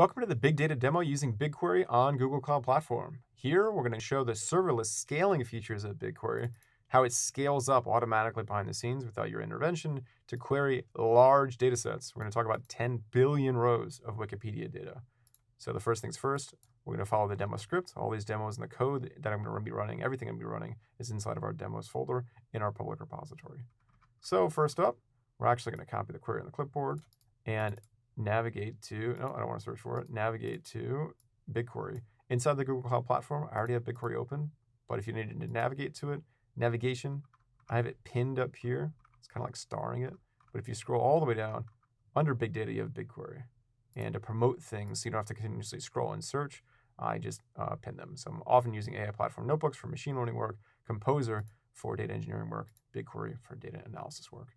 Welcome to the Big Data demo using BigQuery on Google Cloud Platform. Here, we're going to show the serverless scaling features of BigQuery, how it scales up automatically behind the scenes without your intervention to query large data sets. We're going to talk about 10 billion rows of Wikipedia data. So the first things first, we're going to follow the demo script. All these demos and the code that I'm going to be running, everything I'm going to be running is inside of our demos folder in our public repository. So first up, we're actually going to copy the query on the clipboard and navigate to, no, I don't want to search for it, navigate to BigQuery. Inside the Google Cloud Platform, I already have BigQuery open, but if you needed to navigate to it, navigation, I have it pinned up here. It's kind of like starring it. But if you scroll all the way down, under Big Data, you have BigQuery. And to promote things, so you don't have to continuously scroll and search, I just pin them. So I'm often using AI Platform Notebooks for machine learning work, Composer for data engineering work, BigQuery for data analysis work.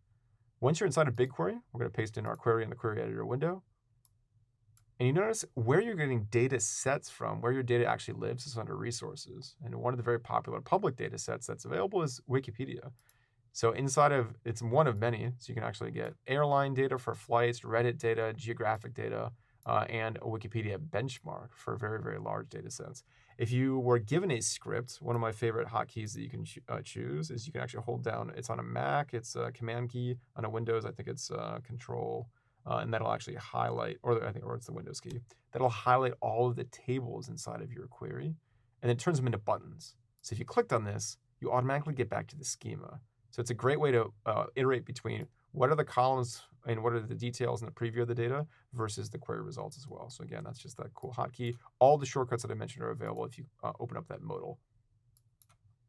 Once you're inside of BigQuery, we're going to paste in our query in the query editor window. And you notice where you're getting data sets from, where your data actually lives is under resources. And one of the very popular public data sets that's available is Wikipedia. So inside of, it's one of many, so you can actually get airline data for flights, Reddit data, geographic data, and a Wikipedia benchmark for very, very large data sets. If you were given a script, one of my favorite hotkeys that you can choose is you can actually hold down, it's on a Mac, it's a Command key. On a Windows, I think it's Control, and that'll actually highlight, or it's the Windows key, that'll highlight all of the tables inside of your query, and it turns them into buttons. So if you clicked on this, you automatically get back to the schema. So it's a great way to iterate between what are the columns and what are the details in the preview of the data versus the query results as well. So again, that's just that cool hotkey. All the shortcuts that I mentioned are available if you open up that modal.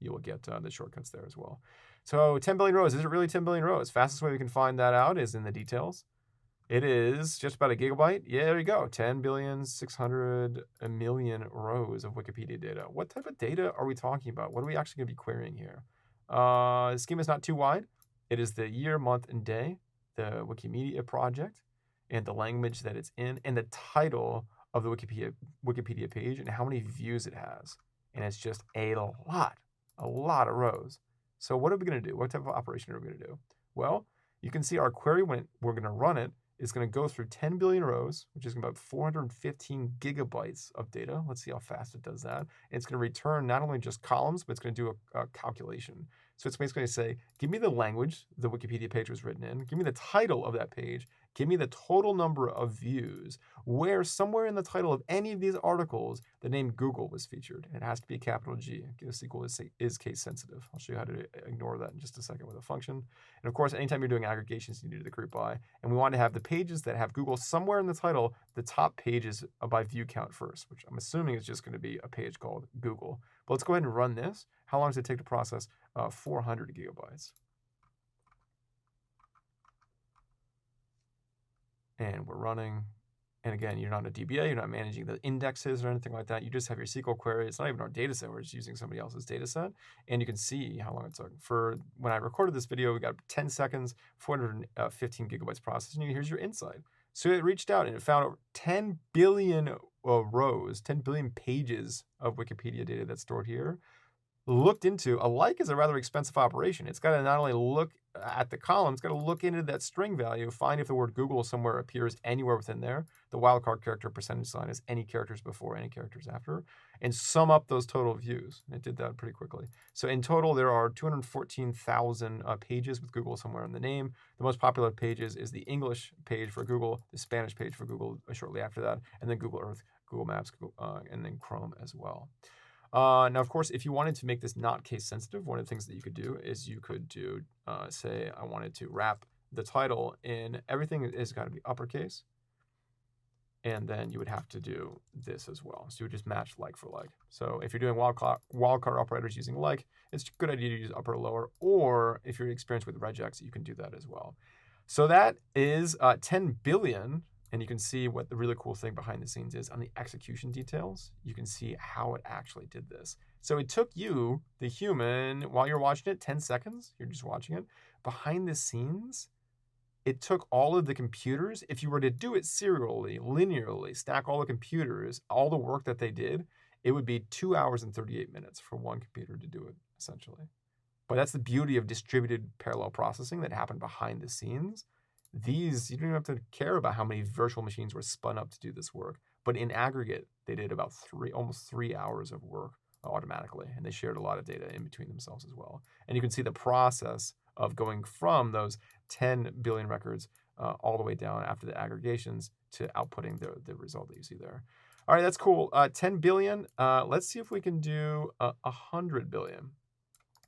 You will get the shortcuts there as well. So 10 billion rows, is it really 10 billion rows? Fastest way we can find that out is in the details. It is just about a gigabyte. Yeah, there you go. 10 billion, 600 million rows of Wikipedia data. What type of data are we talking about? What are we actually going to be querying here? The schema is not too wide. It is the year, month, and day, the Wikimedia project, and the language that it's in, and the title of the Wikipedia page, and how many views it has. And it's just a lot of rows. So what are we going to do? What type of operation are we going to do? Well, you can see our query, when we're going to run it, is going to go through 10 billion rows, which is about 415 gigabytes of data. Let's see how fast it does that. And it's going to return not only just columns, but it's going to do a calculation. So it's basically going to say, give me the language the Wikipedia page was written in, give me the title of that page, give me the total number of views, where somewhere in the title of any of these articles, the name Google was featured. And it has to be a capital G. This equal is case sensitive. I'll show you how to ignore that in just a second with a function. And of course, anytime you're doing aggregations, you need to do the group by. And we want to have the pages that have Google somewhere in the title, the top pages by view count first, which I'm assuming is just going to be a page called Google. But let's go ahead and run this. How long does it take to process 400 gigabytes? And we're running. And again, you're not a DBA, you're not managing the indexes or anything like that. You just have your SQL query. It's not even our data set, we're just using somebody else's data set. And you can see how long it took. For when I recorded this video, we got 10 seconds, 415 gigabytes processed, and here's your insight. So it reached out and it found over 10 billion rows, 10 billion pages of Wikipedia data that's stored here. Looked into, a like is a rather expensive operation. It's got to not only look at the column, it's got to look into that string value, find if the word Google somewhere appears anywhere within there. The wildcard character percentage sign is any characters before, any characters after, and sum up those total views. And it did that pretty quickly. So in total, there are 214,000 pages with Google somewhere in the name. The most popular pages is the English page for Google, the Spanish page for Google shortly after that, and then Google Earth, Google Maps, and then Chrome as well. Now, of course, if you wanted to make this not case sensitive, one of the things that you could do is you could do, say, I wanted to wrap the title in, everything is got to be uppercase. And then you would have to do this as well. So you would just match like for like. So if you're doing wildcard operators using like, it's a good idea to use upper or lower. Or if you're experienced with regex, you can do that as well. So that is 10 billion. And you can see what the really cool thing behind the scenes is on the execution details. You can see how it actually did this. So it took you, the human, while you're watching it, 10 seconds, you're just watching it. Behind the scenes, it took all of the computers. If you were to do it serially, linearly, stack all the computers, all the work that they did, it would be 2 hours and 38 minutes for one computer to do it, essentially. But that's the beauty of distributed parallel processing that happened behind the scenes. These, you don't even have to care about how many virtual machines were spun up to do this work. But in aggregate, they did about almost 3 hours of work automatically, and they shared a lot of data in between themselves as well. And you can see the process of going from those 10 billion records all the way down after the aggregations to outputting the result that you see there. All right, that's cool. 10 billion. Let's see if we can do 100 billion.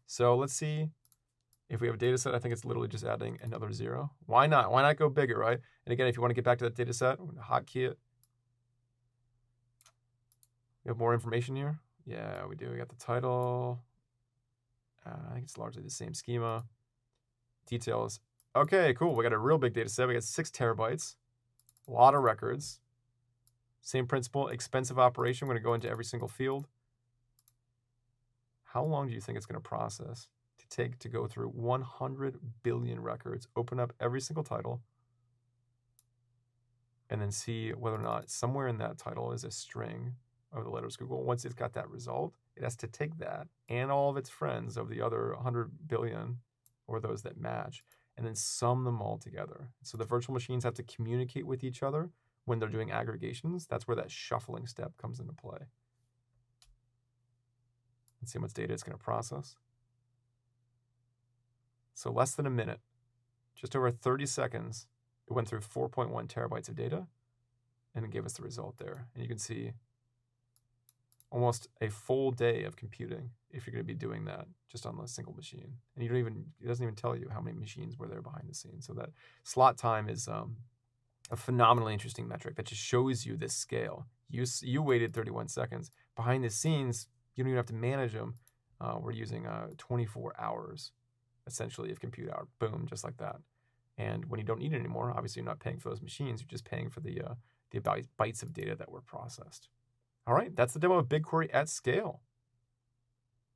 So let's see if we have a data set. I think it's literally just adding another 0. Why not? Why not go bigger, right? And again, if you want to get back to that data set, I'm going to hotkey it. We have more information here. Yeah, we do. We got the title. I think it's largely the same schema. Details. Okay, cool. We got a real big data set. We got 6 terabytes. A lot of records. Same principle, expensive operation. We're going to go into every single field. How long do you think it's going to process to go through 100 billion records, open up every single title, and then see whether or not somewhere in that title is a string of the letters Google? Once it's got that result, it has to take that and all of its friends of the other 100 billion, or those that match, and then sum them all together. So the virtual machines have to communicate with each other when they're doing aggregations. That's where that shuffling step comes into play. Let's see how much data it's going to process. So less than a minute, just over 30 seconds, it went through 4.1 terabytes of data, and it gave us the result there. And you can see almost a full day of computing if you're going to be doing that just on a single machine. And it doesn't even tell you how many machines were there behind the scenes. So that slot time is a phenomenally interesting metric that just shows you this scale. You waited 31 seconds. Behind the scenes, you don't even have to manage them. We're using 24 hours, essentially, of compute hour. Boom, just like that. And when you don't need it anymore, obviously you're not paying for those machines. You're just paying for the bytes of data that were processed. All right, that's the demo of BigQuery at scale.